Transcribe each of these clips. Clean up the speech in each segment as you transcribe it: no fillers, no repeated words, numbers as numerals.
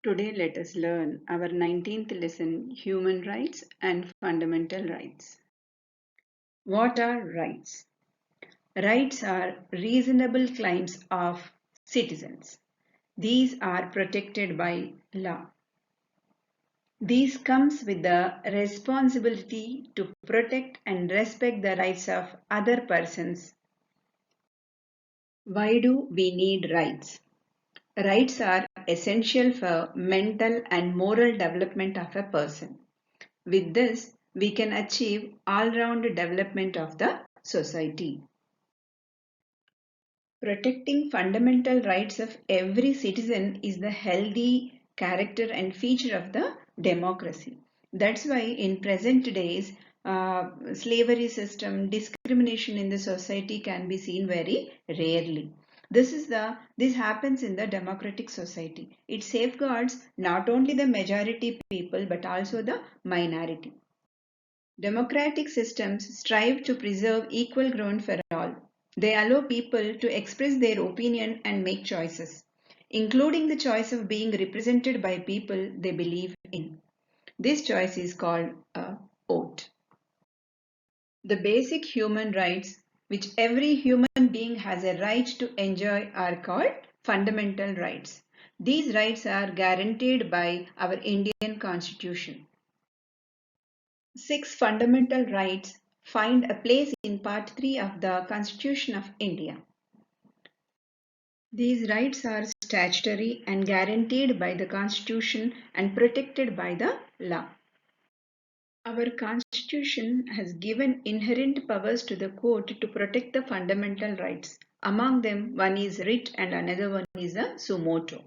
Today, let us learn our 19th lesson, Human Rights and Fundamental Rights. What are rights? Rights are reasonable claims of citizens. These are protected by law. These comes with the responsibility to protect and respect the rights of other persons. Why do we need rights? Rights are essential for mental and moral development of a person. With this, we can achieve all-round development of the society. Protecting fundamental rights of every citizen is the healthy character and feature of the democracy. That's why in present days, slavery system, discrimination in the society can be seen very rarely. This happens in the democratic society. It safeguards not only the majority people but also the minority. Democratic systems strive to preserve equal ground for all. They allow people to express their opinion and make choices, including the choice of being represented by people they believe in. This choice is called a vote. The basic human rights, which every human being has a right to enjoy, are called fundamental rights. These rights are guaranteed by our Indian Constitution. Six fundamental rights find a place in Part 3 of the Constitution of India. These rights are statutory and guaranteed by the Constitution and protected by the law. Our Constitution has given inherent powers to the court to protect the fundamental rights. Among them, one is writ and another one is a suo motu.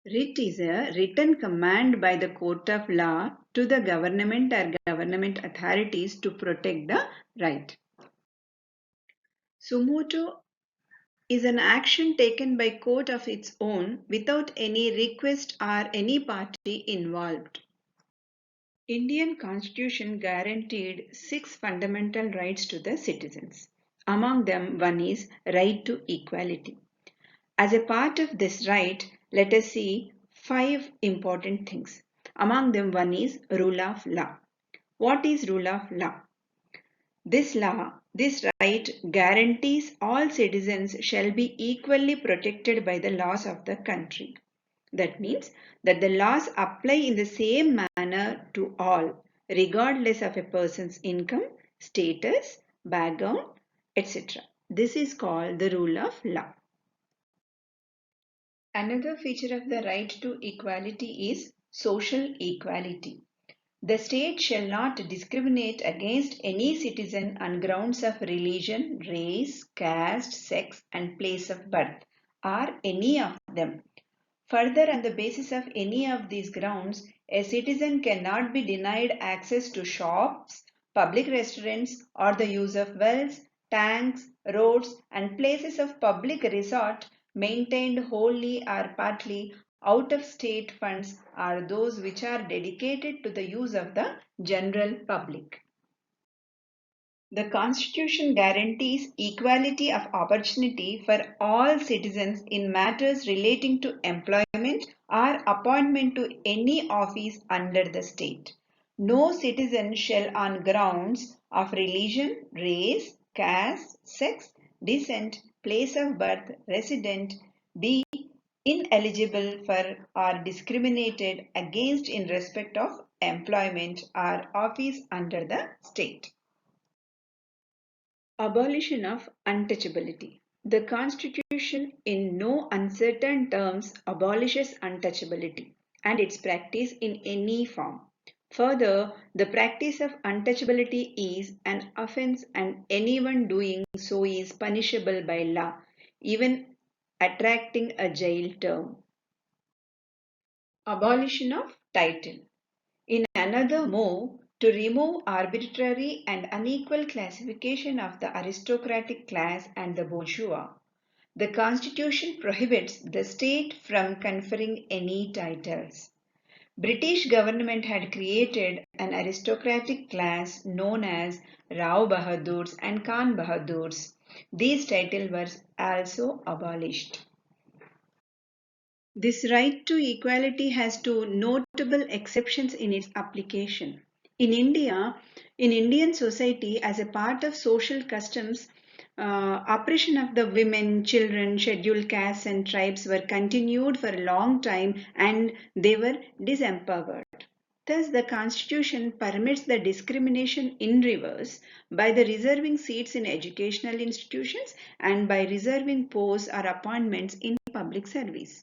Writ is a written command by the court of law to the government or government authorities to protect the right. Suo motu is an action taken by court of its own without any request or any party involved. Indian Constitution guaranteed six fundamental rights to the citizens. Among them, one is right to equality. As a part of this right, let us see five important things. Among them, one is rule of law. What is rule of law? This right guarantees all citizens shall be equally protected by the laws of the country. That means that the laws apply in the same manner to all, regardless of a person's income, status, background, etc. This is called the rule of law. Another feature of the right to equality is social equality. The state shall not discriminate against any citizen on grounds of religion, race, caste, sex, and place of birth, or any of them. Further, on the basis of any of these grounds, a citizen cannot be denied access to shops, public restaurants, or the use of wells, tanks, roads, and places of public resort maintained wholly or partly out of state funds or those which are dedicated to the use of the general public. The Constitution guarantees equality of opportunity for all citizens in matters relating to employment or appointment to any office under the state. No citizen shall, on grounds of religion, race, caste, sex, descent, place of birth, resident, be ineligible for or discriminated against in respect of employment or office under the state. Abolition of untouchability. The Constitution in no uncertain terms abolishes untouchability and its practice in any form. Further, the practice of untouchability is an offense and anyone doing so is punishable by law, even attracting a jail term. Abolition of title. In another move, to remove arbitrary and unequal classification of the aristocratic class and the bourgeois, the Constitution prohibits the state from conferring any titles. British government had created an aristocratic class known as Rao Bahadurs and Khan Bahadurs. These titles were also abolished. This right to equality has two notable exceptions in its application. In India, in Indian society, as a part of social customs, oppression of the women, children, scheduled castes, and tribes were continued for a long time and they were disempowered. Thus, the Constitution permits the discrimination in reverse by the reserving seats in educational institutions and by reserving posts or appointments in public service.